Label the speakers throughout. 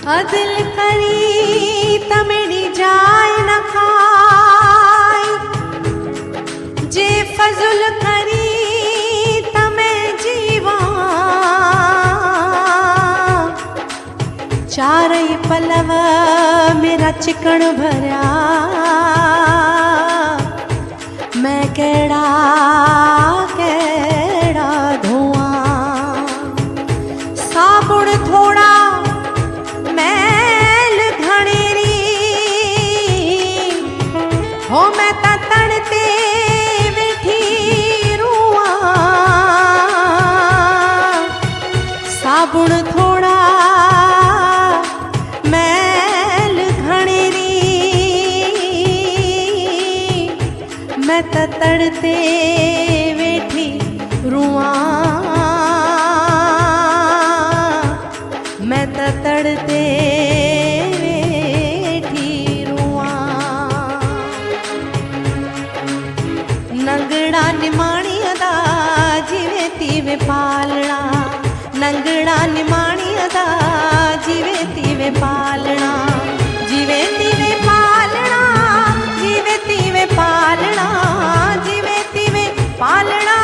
Speaker 1: अदिल करी तमेरी जाय न खाई, जे फजुल करी तमे जीवा। चारई पलव मेरा चिकन भरिया, मैं केड़ा केड़ा धोआं। साबुण थोड़ा मैल घणेरी, हो मैं ता तड़ते वेठी रुआं। साबुण थोड़ा मैल घणेरी, मैं ता तड़ते वेठी रुआं। मैं ता तड़ते वेठी रुआं। नंगड़ा निमाणिया दा जिवे तीवे पालना, नंगड़ा निमाणिया दा जिवे तीवे पालना। जिवे तीवे पालना, जिवे तीवे पालना, जिवे तीवे पालना,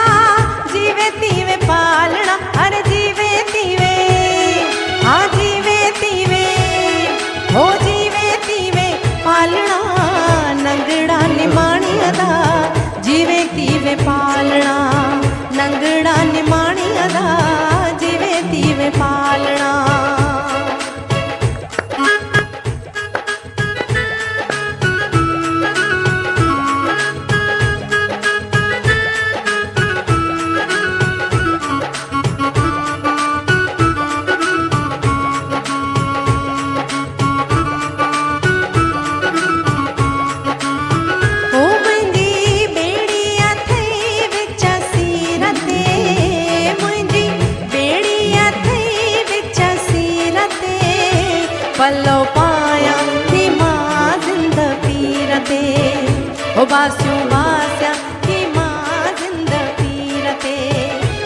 Speaker 1: जिवे तीवे पालना। अरे जिवे तीवे, हाँ जिवे तीवे, हो जिवे तीवे पालना। नंगड़ा निमाणिया दा जिवे तीवे पालना, नंगड़ा निमाणिया दा जिवे तीवे पालना। पल्लो पाया थी मां जिंद पीरते, हो बास्यूं बास्या थी मां जिंद पीरते।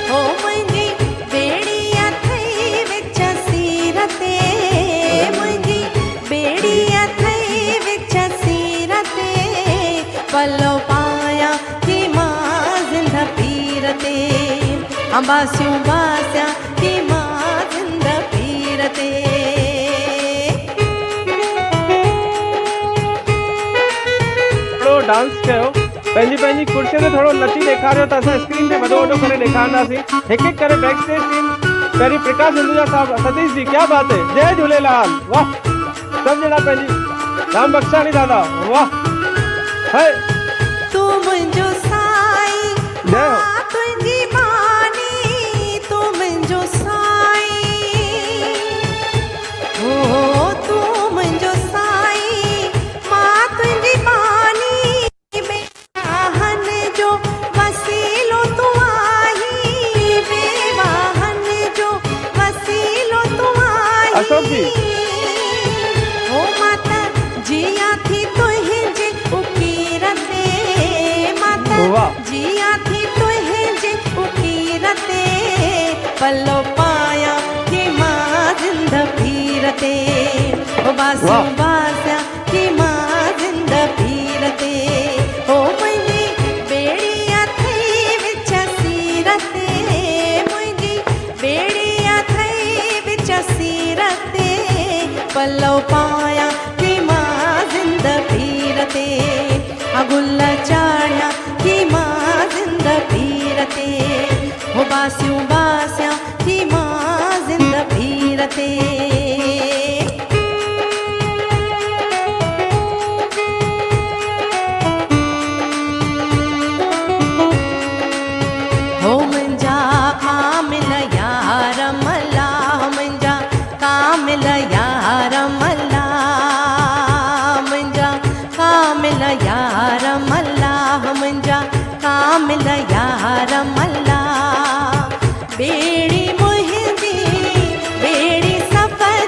Speaker 1: हो मुंहिंजी बेड़िया थई विच सीरते, मुंहिंजी बेड़िया थई विच सीरते। पल्लो पाया थी मां जिंद पीरते, बास्यूं बास्या थी मां जिंद पीरते।
Speaker 2: डांस कयो, पंहिंजी पंहिंजी कुर्सी ते थोरो नची ॾेखारियो त असां स्क्रीन ते वॾो वॾो करे ॾेखारींदासीं। हिकु हिकु करे बैक स्टेज टीम। पहिरीं प्रकाश हिंदुजा साहब, सतीश जी क्या बात है, जय झूलेलाल, वाह। सभु ॼणा पंहिंजी, राम बख्शाणी दादा, वाह। है
Speaker 1: तू मुंहिंजो साईं,
Speaker 2: जय हो।
Speaker 1: मां तुंहिंजी बानी, तू मुंहिंजो साईं, हो तू मुंहिंजो साईं, मां तुंहिंजी बानी। बेवाहन जो वसीलो तू आई, बेवाहन जो वसीलो तू आई।
Speaker 2: अशोक जी,
Speaker 1: हो माता जिया थी तुंहिंजे उकीरते, माता
Speaker 2: वाह।
Speaker 1: जिया थी तुंहिंजे उकीरते। पल्लो पाया थी मां जिंद पीरते, हो बास्यूं बास्या थी मां जिंद पीरते। हो मुंहिंजी बेड़िया थई विच सीरते, मुंहिंजी बेड़िया थई विच सीरते। पल्लो पाया थी मां जिंद पीरते, गुल चाढ़िया थी मां जिंद पीरते। हो बास्यूं बास्या थी मां जिंद पीरते। हो मुंहिंजा कामिल यार मला, मुंहिंजा कामिल यार मला, मुंहिंजा कामिल यार मला, मुंहिंजा कामिल यार मला। बेड़ी मुंहिंजी बेड़ी सफ़र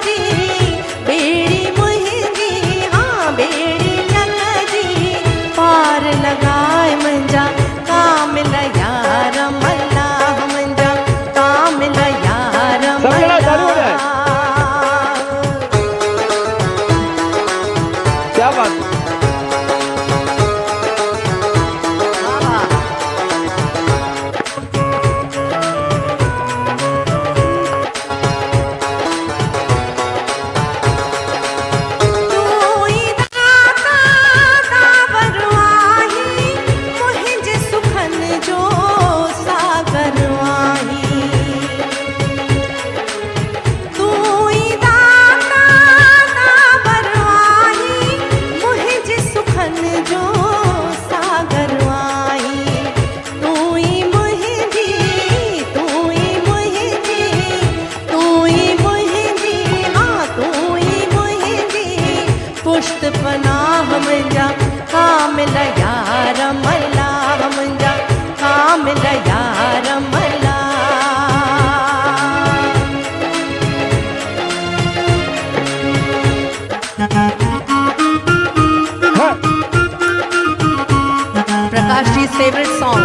Speaker 1: favorite song.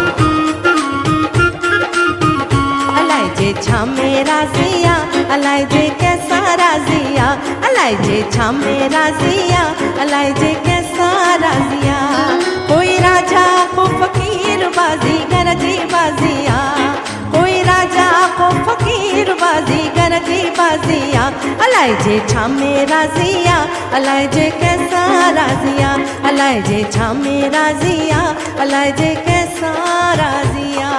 Speaker 1: अलाए जे छा मेरा जिया, अलाए जे कैसा राजिया, अलाए जे छा मेरा जिया, अलाए जे कैसा राजिया। कोई राजा को फकीर बाजी गरजी बाजिया, कोई राजा को फकीर बाजी गरजी बाजिया। अलाए जे छा मेरा जिया, अलाए जे कैसा राजिया, अलाए जे छा मेरा जिया, अलाए जे कैसा राजिया।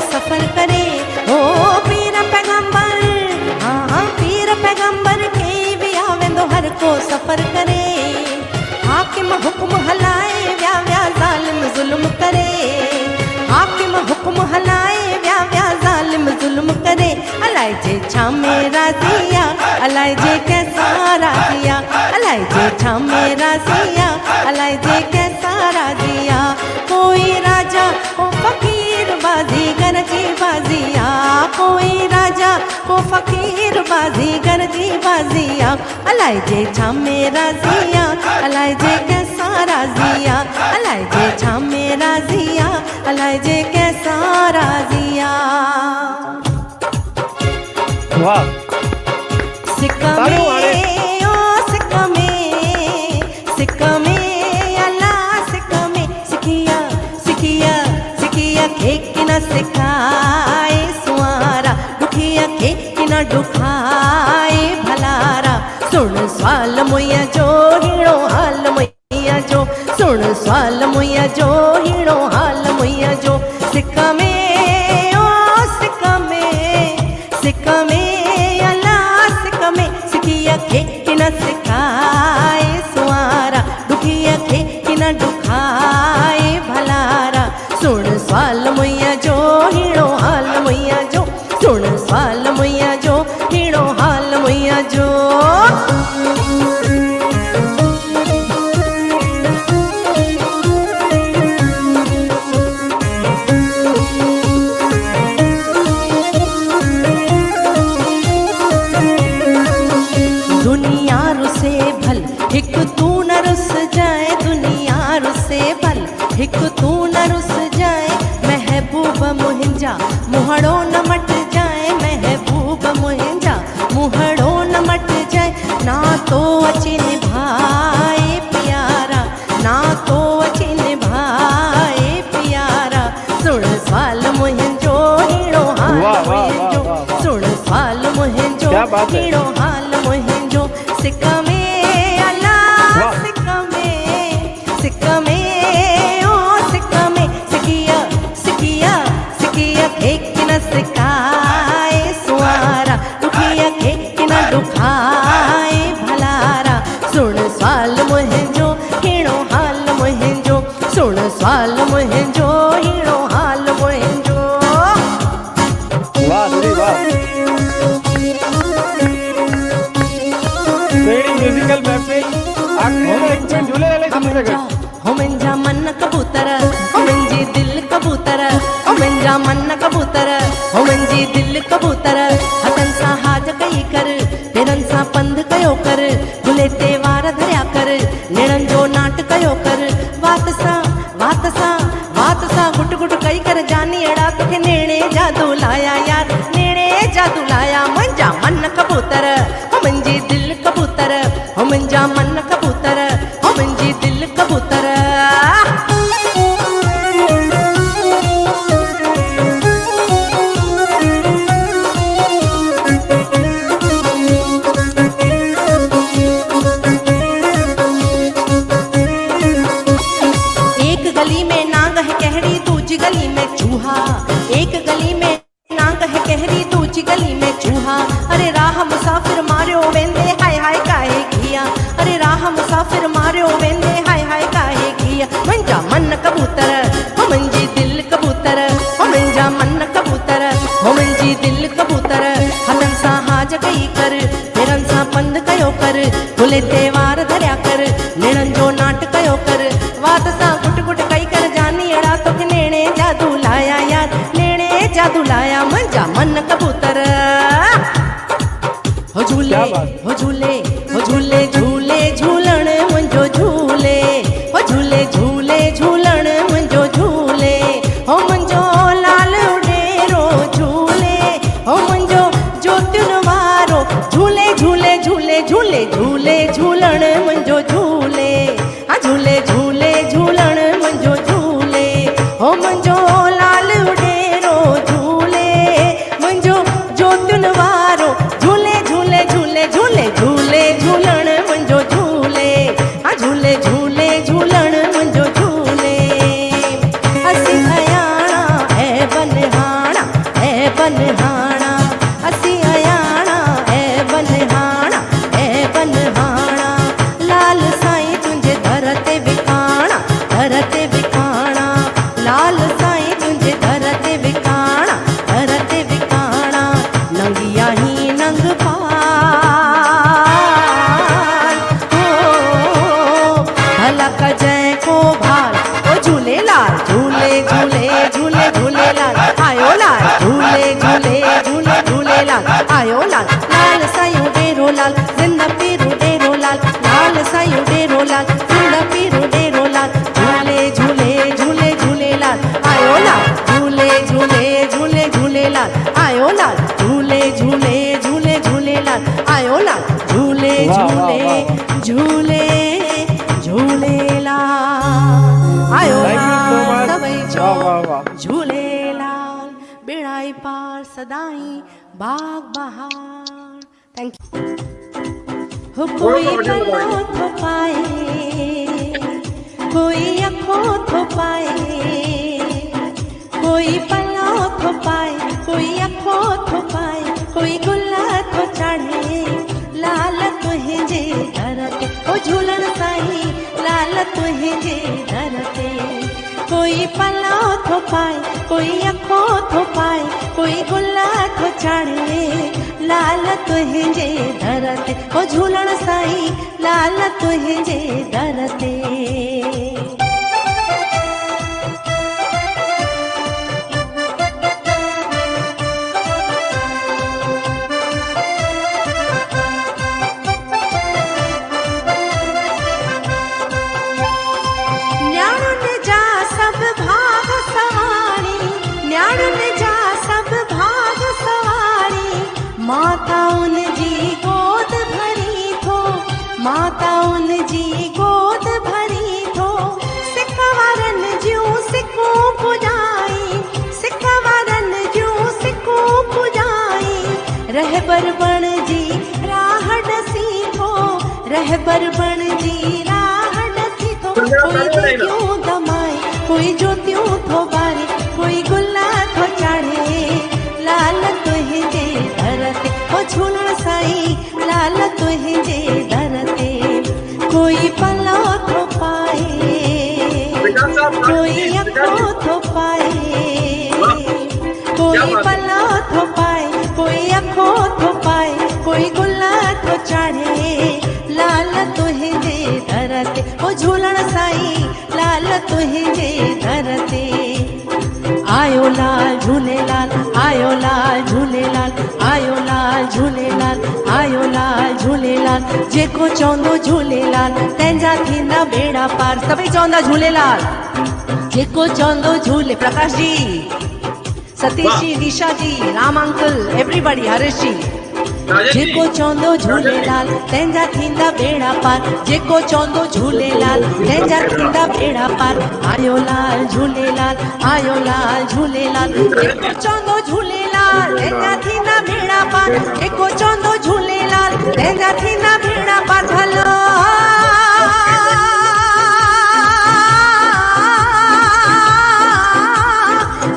Speaker 1: सफर करे हो पीर पैगंबर, हाँ पीर पैगंबर के भी आवेंदो हर को सफर करे। हाकिम हुक्म हलाए व्या व्या जालिम जुल्म करे, हाकिम हुक्म हलाए व्या व्या जालिम जुल्म करे। अलाए जे छा मेरा जिया, अलाए जे कैसा राजिया, अलाए जे छा मेरा जिया, अलाए जे कैसा राजिया। कोई राजा को फकीर बाजी गरजी बाजिया, कोई राजा को फकीर बाजी गरजी बाजिया। अलाए जे छा मेरा जिया, अलाए जे कैसा राजिया, अलाए जे छा मेरा जिया, अलाए जे कैसा राजिया।
Speaker 2: वाह
Speaker 1: सिक में ओ सिक में, सिक में अल्लाह सिक में सिकिया सिकिया सिकिया खेक न सिखाए सुआरा, दुखिया खेक न दुखाए भलारा। सुन सवाल मुया जो हीणो हाल मुया जो, सुन सवाल मुया जो हीणो हाल मुया जो। सिक में ओ सिक में, सिक में अल्लाह सिक में सिकिया खेक न सिखाए सुआरा, दुखिया खेक न दुखाए भलारा। सुन सवाल मुया जो हीणो हाल मुया जो, सुन सवाल मुया जो हीणो हाल मुया जो। दुनिया रुसे भल हिक तू न रुस जाए, दुनिया रुसे भल हिक तू न रुस जाए। महबूब मुहिंजा मुहड़ो न मट जाए, महबूब मुहिंजा मुहड़ो न मट जाए। ना तो अची निभाए प्यारा, ना तो अची निभाए प्यारा। सुन सवाल मुहिंजो हीणो हाल मुहिंजो, सुन सवाल मुहिंजो हीणो हाल मुहिंजो। सिक में अल्लाह सिक में, सिक में ओ सिक में सिकिया सिकिया सिकिया खेक न सिखाए सुआरा, दुखिया खेक न दुखाए भलारा। सुन सवाल मुहिंजो हीणो हाल मुहिंजो, सुन सवाल मुहिंजो हीणो हाल मुहिंजो।
Speaker 2: वाह दीदी वाह। म्यूजिकल महफिल आखिरी में झूले वाले समझ गए।
Speaker 1: हो मुंहिंजा मन कबूतर, हो मुंहिंजी दिल कबूतर, हो मुंहिंजा मन कबूतर, हो मुंहिंजी दिल कबूतर। हथनि सां हाज कई कर, पेरनि सां पंधु कयो कर, गुले ते वार धरिया कर, निड़नि जो नाट कयो कर। वात सां वात सां वात सां गुट गुट कई कर जानी अड़ा तोखे नेड़े जादू लाया यार, नेड़े जादू लाया। मुंहिंजा मन कबूतर, हो मुंहिंजी दिल कबूतर, हो मुंहिंजा मन कबूतर, हो मुंहिंजी दिल कबूतर। एक गली में नांग है कहरी, दूजी गली में चूहा, एक गली में नांग है कहरी, दूजी गली में चूहा। अरे राह मुसाफिर मारियो वेंदे हाय हाय काहे किया, अरे राह मुसाफिर मारियो वेंदे हाय हाय काहे किया। मुंहिंजा मन कबूतर, हो मुंहिंजी दिल कबूतर, हो मुंहिंजा मन कबूतर, हो मुंहिंजी दिल कबूतर। हथनि सां हाज कई कर, पेरनि सां पंधु कयो कर, झूले त्योहार धरिया कर निणन जो नाट कयो कर वात सा गुट गुट कई कर जानी अड़ा तो नेणे जादू लाया यार नेणे जादू लाया मंजा मन कबूतर हो झूले हो झूले हो झूले झूले झूलण मुंजो झूले हो झूले झूले झूलण मुंजो झूले हो मुंजो लाल उडेरो झूले हो मुंजो ज्योतिन वारो झूले झूले झूले झूले झूले झूलण मुंजो झूले हाँ झूले झूले झूलण मुंजो झूले हो मुंजो लाल उडेरो झूले मुंजो ज्योतिन वारो झूले झूले झूले झूले झूले झूलण मुंजो झूले हाँ झूले झूले झूलण मुंजो झूले असी अयाणा ऐ बनहाणा ऐ बनहाणा असी अयाणा ऐ बनहाणा ऐ बनहाणा लाल साईं तुंहिंजे दर ते विकाणा लाल साईं तुंहिंजे दर ते विकाणा नंगिया ही नंग भला कजै को भाल ओ झूलेलाल झूले झूले झूले झूलेलाल आयो लाल झूले झूले झूले झूलेलाल आयो लाल लाल साईं डेरो लाल जिंदा पीरू डेरो लाल लाल साईं डेरो लाल जिंदा पीरू डेरो लाल झूले झूले झूले झूलेलाल आयो लाल झूले झूले झूले झूलेलाल आयो लाल झूले झूले झूले झूलेलाल आयो लाल झूले झूले झूले झूलेलाल आयो लाल सभई जो झूलेलाल बेड़ाई पार सदाई बाग बहार थैंक यू हो कोई पल्लो थो पाए कोई अखो थो पाए कोई पल्लो थो पाए कोई अखो थो पाए कोई गुला थो चढ़े लाल तुंहिंजे दर ते ओ झूलण साईं लाल तुंहिंजे दर ते कोई पल्लो थो पाए कोई अखो थो पाए कोई गुला थो चढ़े लाल तुंहिंजे दर ते ओ झूलण साईं लाल तुंहिंजे दर ते माताउन जी गोद भरी थो माताउन जी गोद भरी थो सिकवारन जूं सिकूं पुॼाई सिकवारन जूं सिकूं पुॼाई रहबर बणजी राह ॾसी थो रहबर बणजी राह ॾसी थो कोई दियूं दमाए कोई ज्योतियूं थो ॿारे कोई गुला थो चाढ़े लाल तुंहिंजे दर ते ओ झूलण साईं लाल तुंहिंजे दर ते कोई पल्लो थो पाए कोई अखो थो पाए कोई पल्लो थो पाए कोई अखो थो पाए कोई गुला थो चाढ़े लाल तुंहिंजे दर ते ओ झूलण साईं लाल तुंहिंजे दर ते आयो लाल झूलेलाल आयो लाल झूलेलाल आयो लाल झूलेलाल आयो लाल झूलेलाल जेको चवंदो झूलेलाल तंहिंजा थींदा बेड़ा पार सभई चवंदा झूलेलाल जेको चवंदो झूले प्रकाश जी सतीश जी निशा जी राम अंकल एवरीबॉडी हरीश जी जेको चवंदो झूलेलाल तंहिंजा थींदा बेड़ा पार जेको चवंदो झूलेलाल तंहिंजा थींदा बेड़ा पार आयो लाल झूलेलाल आयो लाल झूलेलाल जेको चवंदो झूलेलाल तंहिंजा थींदा बेड़ा पार जेको चवंदो झूलेलाल तंहिंजा थींदा बेड़ा पार हलो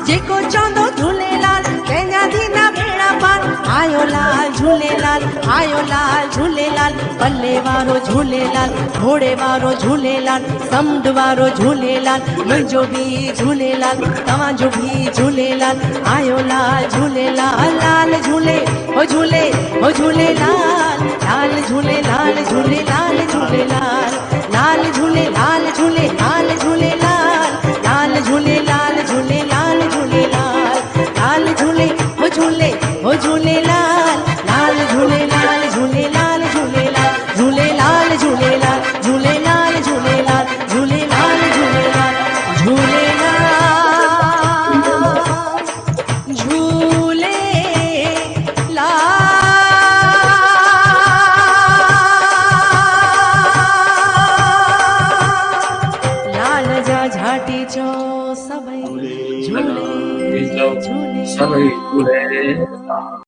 Speaker 1: जेको चवंदो झूलेलाल तंहिंजा थींदा बेड़ा पार आयो लाल झूलेलाल, आयो लाल झूलेलाल, पल्ले वारो झूलेलाल, घोड़े वारो झूलेलाल, समुंड वारो झूलेलाल, मुंहिंजो बि झूलेलाल, तव्हांजो बि झूलेलाल, आयो लाल झूलेलाल, लाल झूले हो झूले हो झूलेलाल, लाल झूले लाल झूले लाल झूलेलाल, लाल झूले लाल झूले लाल झूलेलाल, लाल झूले लाल झूले लाल झूलेलाल, लाल झूले हो झूलेलाल, लाल झूले लाल झूले लाल झूलेलाल, झूलेलाल झूलेलाल झूलेलाल झूलेलाल झूलेलाल झूलेलाल झूलेलाल झूलेलाल लाल जा झाटी चो सभई झूले झूले
Speaker 3: सभई झूले